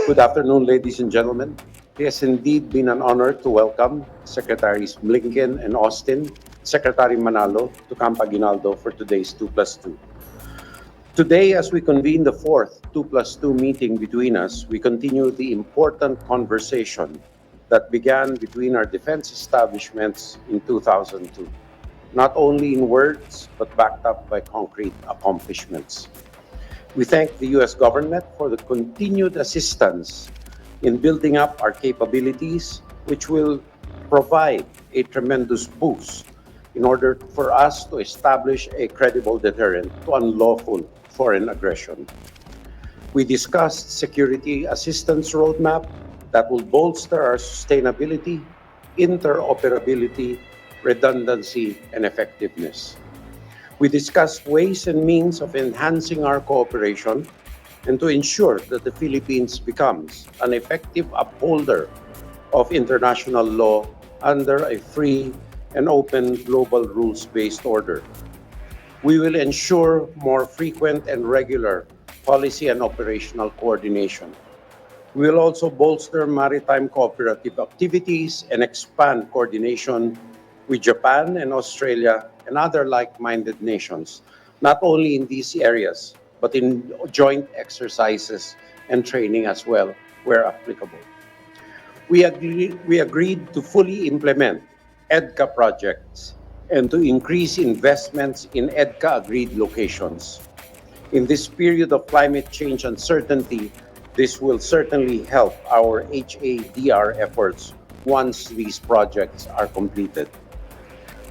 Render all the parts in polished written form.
Good afternoon, ladies and gentlemen. It has indeed been an honor to welcome Secretaries Blinken and Austin, Secretary Manalo to Camp Aguinaldo for today's 2 plus 2. Today, as we convene the fourth 2 plus 2 meeting between us, we continue the important conversation that began between our defense establishments in 2002, not only in words, but backed up by concrete accomplishments. We thank the U.S. government for the continued assistance in building up our capabilities, which will provide a tremendous boost in order for us to establish a credible deterrent to unlawful foreign aggression. We discussed security assistance roadmap that will bolster our sustainability, interoperability, redundancy, and effectiveness. We discussed ways and means of enhancing our cooperation and to ensure that the Philippines becomes an effective upholder of international law under a free and open global rules-based order. We will ensure more frequent and regular policy and operational coordination. We will also bolster maritime cooperative activities and expand coordination with Japan and Australia and other like-minded nations, not only in these areas, but in joint exercises and training as well, where applicable. We agreed to fully implement EDCA projects and to increase investments in EDCA-agreed locations. In this period of climate change uncertainty, this will certainly help our HADR efforts once these projects are completed.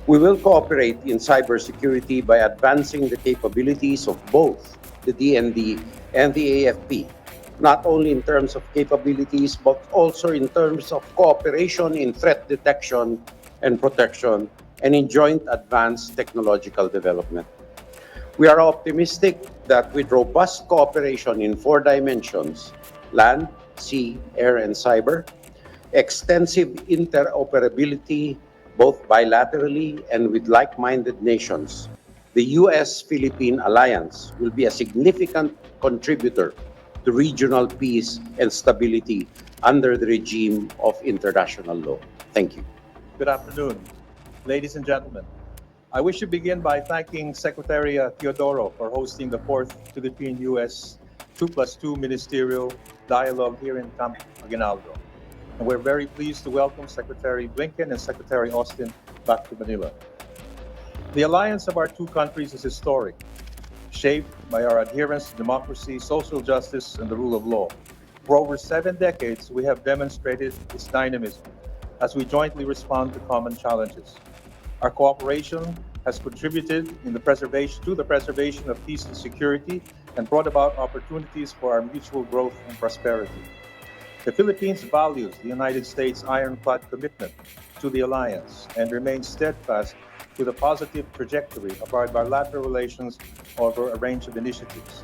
We will cooperate in cybersecurity by advancing the capabilities of both the DND and the AFP, not only in terms of capabilities, but also in terms of cooperation in threat detection and protection and in joint advanced technological development. We are optimistic that with robust cooperation in 4 dimensions, land, sea, air, and cyber, extensive interoperability both bilaterally and with like-minded nations, the U.S.-Philippine alliance will be a significant contributor to regional peace and stability under the regime of international law. Thank you. Good afternoon, ladies and gentlemen. I wish to begin by thanking Secretary Teodoro for hosting the fourth Philippine-U.S. 2 plus 2 ministerial dialogue here in Camp Aguinaldo. And we're very pleased to welcome Secretary Blinken and Secretary Austin back to Manila. The alliance of our two countries is historic, shaped by our adherence to democracy, social justice, and the rule of law. For over 7 decades, we have demonstrated its dynamism as we jointly respond to common challenges. Our cooperation has contributed to the preservation of peace and security and brought about opportunities for our mutual growth and prosperity. The Philippines values the United States' ironclad commitment to the alliance and remains steadfast to the positive trajectory of our bilateral relations over a range of initiatives.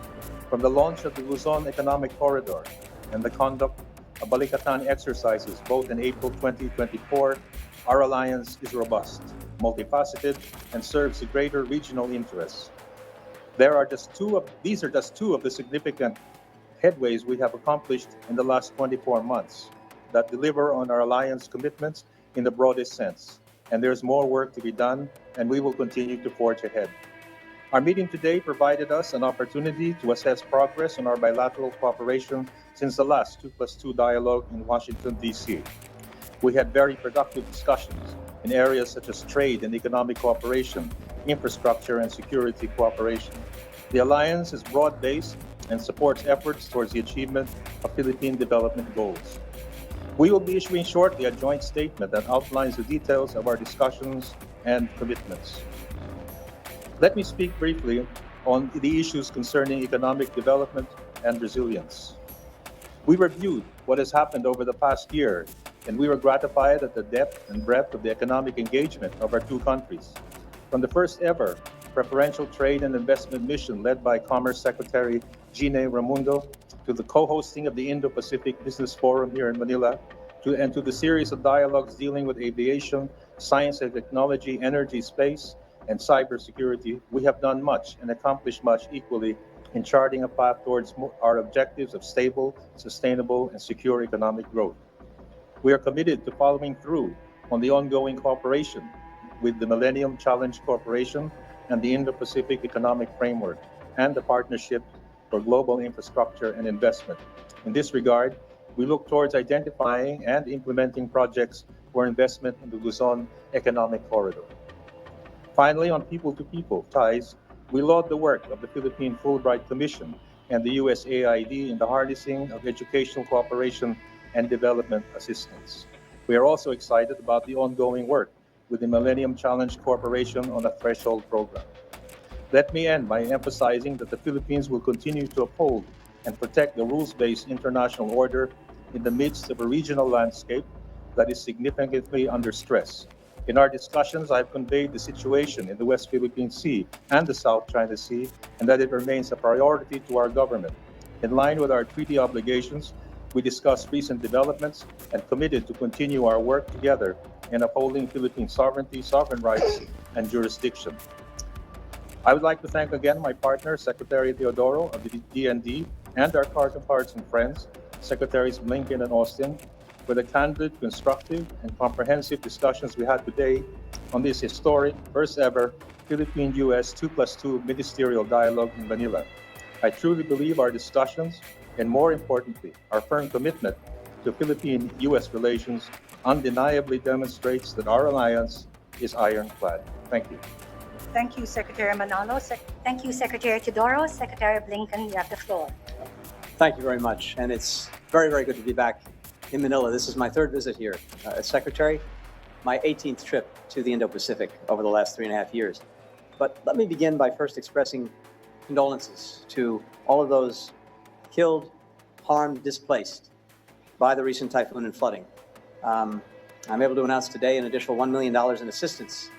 From the launch of the Luzon Economic Corridor and the conduct of Balikatan exercises both in April 2024, our alliance is robust, multifaceted, and serves the greater regional interests. These are just two of the significant headways we have accomplished in the last 24 months that deliver on our alliance commitments in the broadest sense. And there's more work to be done, and we will continue to forge ahead. Our meeting today provided us an opportunity to assess progress on our bilateral cooperation since the last 2 plus 2 dialogue in Washington, D.C. We had very productive discussions in areas such as trade and economic cooperation, infrastructure, and security cooperation. The alliance is broad-based and supports efforts towards the achievement of Philippine development goals. We will be issuing shortly a joint statement that outlines the details of our discussions and commitments. Let me speak briefly on the issues concerning economic development and resilience. We reviewed what has happened over the past year, and we were gratified at the depth and breadth of the economic engagement of our two countries. From the first ever preferential trade and investment mission led by Commerce Secretary Gine Ramundo, to the co-hosting of the Indo-Pacific Business Forum here in Manila, to the series of dialogues dealing with aviation, science and technology, energy, space, and cybersecurity, we have done much and accomplished much equally in charting a path towards our objectives of stable, sustainable, and secure economic growth. We are committed to following through on the ongoing cooperation with the Millennium Challenge Corporation and the Indo-Pacific Economic Framework and the Partnership for Global Infrastructure and Investment. In this regard, we look towards identifying and implementing projects for investment in the Luzon Economic Corridor. Finally, on people-to-people ties, we laud the work of the Philippine Fulbright Commission and the USAID in the harnessing of educational cooperation and development assistance. We are also excited about the ongoing work with the Millennium Challenge Corporation on a threshold program. Let me end by emphasizing that the Philippines will continue to uphold and protect the rules-based international order in the midst of a regional landscape that is significantly under stress. In our discussions, I've conveyed the situation in the West Philippine Sea and the South China Sea, and that it remains a priority to our government. In line with our treaty obligations, we discussed recent developments and committed to continue our work together in upholding Philippine sovereignty, sovereign rights, and jurisdiction. I would like to thank again my partner, Secretary Teodoro of the DND, and our counterparts and friends, Secretaries Blinken and Austin, for the candid, constructive, and comprehensive discussions we had today on this historic, first-ever Philippine-U.S. 2+2 ministerial dialogue in Manila. I truly believe our discussions, and more importantly, our firm commitment to Philippine-U.S. relations undeniably demonstrates that our alliance is ironclad. Thank you. Thank you, Secretary Manalo. Thank you, Secretary Teodoro. Secretary Blinken, you have the floor. Thank you very much. And it's very, very good to be back in Manila. This is my third visit here as Secretary, my 18th trip to the Indo-Pacific over the last 3.5 years. But let me begin by first expressing condolences to all of those killed, harmed, displaced by the recent typhoon and flooding. I'm able to announce today an additional $1 million in assistance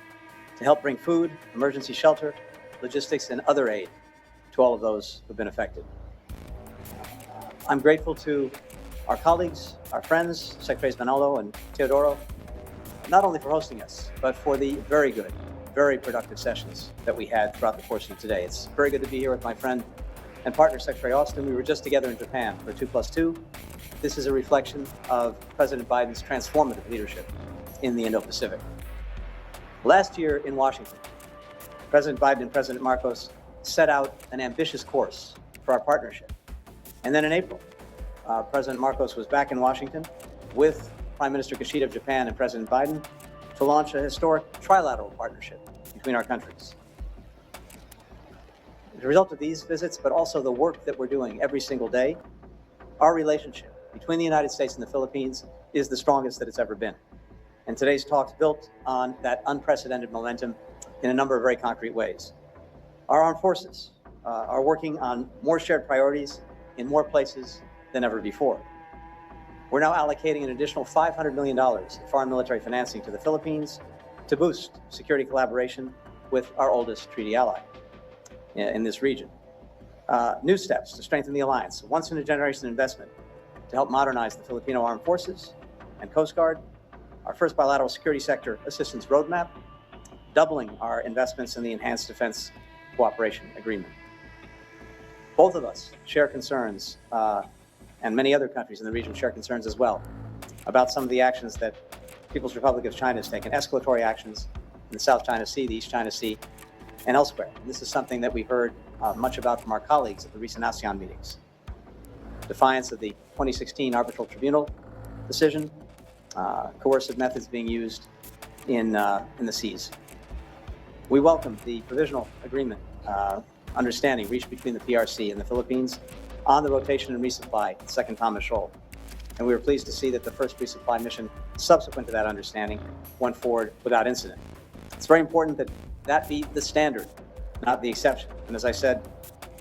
to help bring food, emergency shelter, logistics, and other aid to all of those who've been affected. I'm grateful to our colleagues, our friends, Secretaries Manalo and Teodoro, not only for hosting us, but for the very good, very productive sessions that we had throughout the course of today. It's very good to be here with my friend and partner, Secretary Austin. We were just together in Japan for 2+2. This is a reflection of President Biden's transformative leadership in the Indo-Pacific. Last year in Washington, President Biden and President Marcos set out an ambitious course for our partnership. And then in April, President Marcos was back in Washington with Prime Minister Kishida of Japan and President Biden to launch a historic trilateral partnership between our countries. As a result of these visits, but also the work that we're doing every single day, our relationship between the United States and the Philippines is the strongest that it's ever been. And today's talks built on that unprecedented momentum in a number of very concrete ways. Our armed forces are working on more shared priorities in more places than ever before. We're now allocating an additional $500 million in foreign military financing to the Philippines to boost security collaboration with our oldest treaty ally in this region. New steps to strengthen the alliance, once-in-a-generation investment to help modernize the Filipino Armed Forces and Coast Guard, our first bilateral security sector assistance roadmap, doubling our investments in the Enhanced Defense Cooperation Agreement. Both of us share concerns, and many other countries in the region share concerns as well, about some of the actions that People's Republic of China has taken, escalatory actions in the South China Sea, the East China Sea, and elsewhere. And this is something that we heard much about from our colleagues at the recent ASEAN meetings. Defiance of the 2016 Arbitral Tribunal decision, coercive methods being used in the seas. We welcome the provisional agreement, understanding reached between the PRC and the Philippines on the rotation and resupply at Second Thomas Shoal. And we were pleased to see that the first resupply mission subsequent to that understanding went forward without incident. It's very important that that be the standard, not the exception. And as I said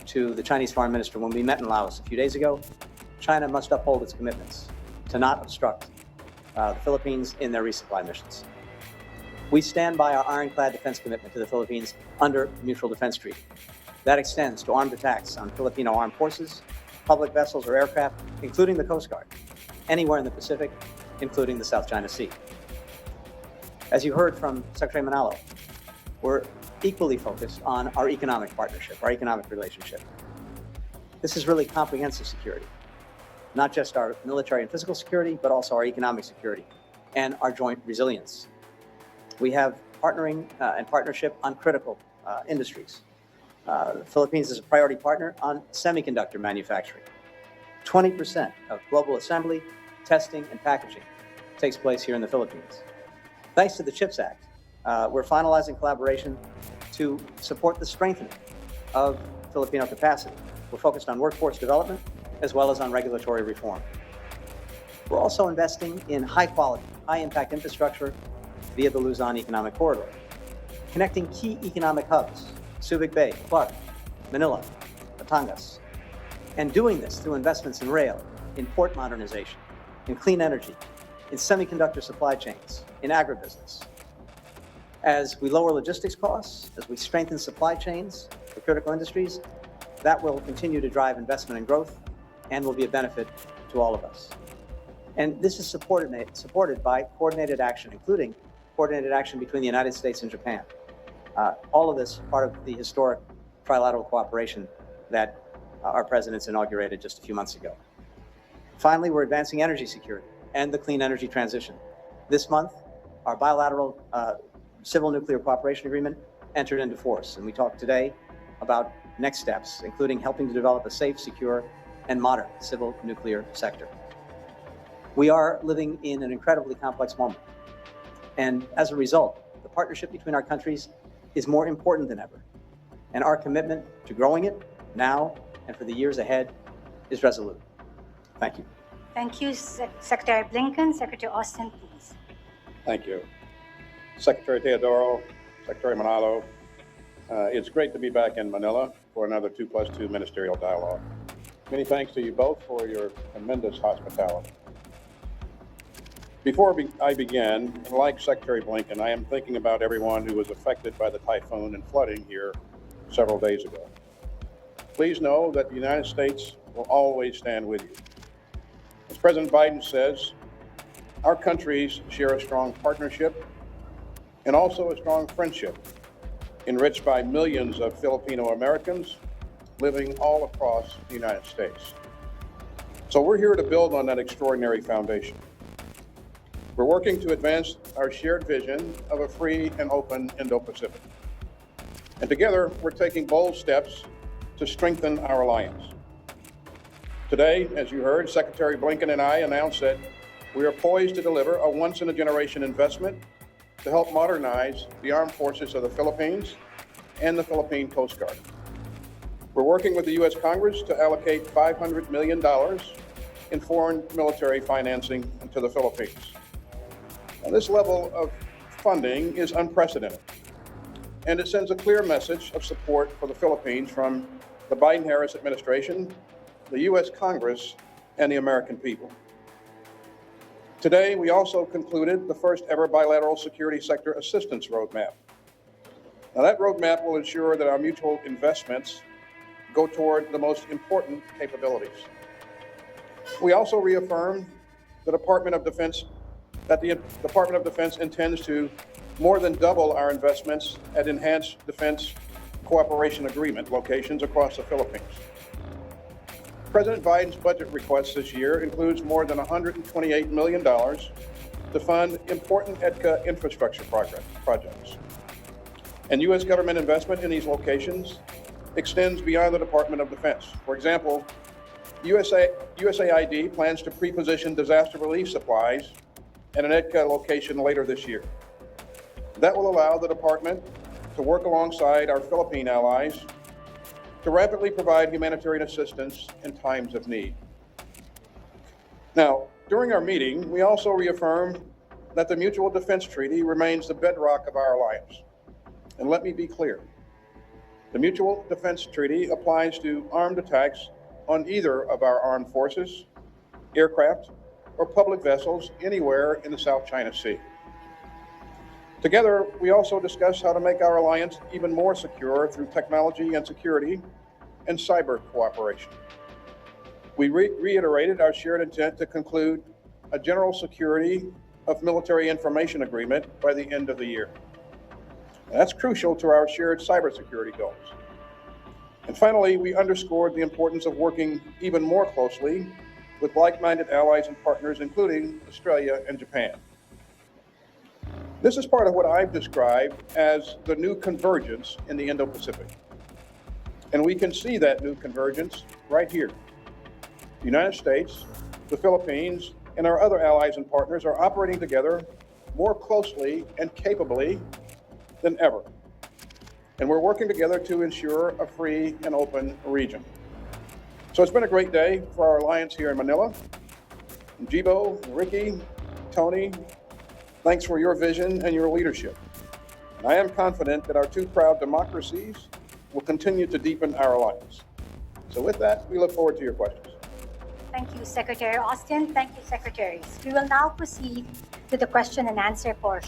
to the Chinese Foreign Minister when we met in Laos a few days ago, China must uphold its commitments to not obstruct the Philippines in their resupply missions. We stand by our ironclad defense commitment to the Philippines under the Mutual Defense Treaty. That extends to armed attacks on Filipino armed forces, public vessels or aircraft, including the Coast Guard, anywhere in the Pacific, including the South China Sea. As you heard from Secretary Manalo, we're equally focused on our economic partnership, our economic relationship. This is really comprehensive security, not just our military and physical security, but also our economic security and our joint resilience. We have partnering and partnership on critical industries. The Philippines is a priority partner on semiconductor manufacturing. 20% of global assembly, testing, and packaging takes place here in the Philippines. Thanks to the CHIPS Act, we're finalizing collaboration to support the strengthening of Filipino capacity. We're focused on workforce development as well as on regulatory reform. We're also investing in high-quality, high-impact infrastructure via the Luzon Economic Corridor, connecting key economic hubs, Subic Bay, Clark, Manila, Batangas, and doing this through investments in rail, in port modernization, in clean energy, in semiconductor supply chains, in agribusiness. As we lower logistics costs, as we strengthen supply chains for critical industries, that will continue to drive investment and growth and will be a benefit to all of us. And this is supported by coordinated action, including coordinated action between the United States and Japan. All of this part of the historic trilateral cooperation that our presidents inaugurated just a few months ago. Finally, we're advancing energy security and the clean energy transition. This month, our bilateral civil nuclear cooperation agreement entered into force, and we talked today about next steps, including helping to develop a safe, secure, and modern civil nuclear sector. We are living in an incredibly complex moment, and as a result, the partnership between our countries is more important than ever, and our commitment to growing it now and for the years ahead is resolute. Thank you. Thank you, Secretary Blinken. Secretary Austin, please. Thank you. Secretary Teodoro, Secretary Manalo, it's great to be back in Manila for another 2+2 ministerial dialogue. Many thanks to you both for your tremendous hospitality. Before I begin, like Secretary Blinken, I am thinking about everyone who was affected by the typhoon and flooding here several days ago. Please know that the United States will always stand with you. As President Biden says, our countries share a strong partnership and also a strong friendship, enriched by millions of Filipino Americans living all across the United States. So we're here to build on that extraordinary foundation. We're working to advance our shared vision of a free and open Indo-Pacific. And together, we're taking bold steps to strengthen our alliance. Today, as you heard, Secretary Blinken and I announced that we are poised to deliver a once-in-a-generation investment to help modernize the armed forces of the Philippines and the Philippine Coast Guard. We're working with the U.S. Congress to allocate $500 million in foreign military financing to the Philippines. Now, this level of funding is unprecedented, and it sends a clear message of support for the Philippines from the Biden-Harris administration, the U.S. Congress, and the American people. Today, we also concluded the first ever bilateral security sector assistance roadmap. Now, that roadmap will ensure that our mutual investments go toward the most important capabilities. We also reaffirmed the Department of Defense that the Department of Defense intends to more than double our investments at enhanced defense cooperation agreement locations across the Philippines. President Biden's budget request this year includes more than $128 million to fund important EDCA infrastructure projects. And U.S. government investment in these locations extends beyond the Department of Defense. For example, USAID plans to pre-position disaster relief supplies at an EDCA location later this year. That will allow the department to work alongside our Philippine allies to rapidly provide humanitarian assistance in times of need. Now, during our meeting, we also reaffirmed that the Mutual Defense Treaty remains the bedrock of our alliance. And let me be clear, the Mutual Defense Treaty applies to armed attacks on either of our armed forces, aircraft, or public vessels anywhere in the South China Sea. Together, we also discussed how to make our alliance even more secure through technology and security and cyber cooperation. We reiterated our shared intent to conclude a general security of military information agreement by the end of the year. And that's crucial to our shared cybersecurity goals. And finally, we underscored the importance of working even more closely with like-minded allies and partners, including Australia and Japan. This is part of what I've described as the new convergence in the Indo-Pacific. And we can see that new convergence right here. The United States, the Philippines, and our other allies and partners are operating together more closely and capably than ever. And we're working together to ensure a free and open region. So it's been a great day for our alliance here in Manila. Gibo, Ricky, Tony, thanks for your vision and your leadership. And I am confident that our two proud democracies will continue to deepen our alliance. So with that, we look forward to your questions. Thank you, Secretary Austin. Thank you, Secretaries. We will now proceed to the question and answer portion.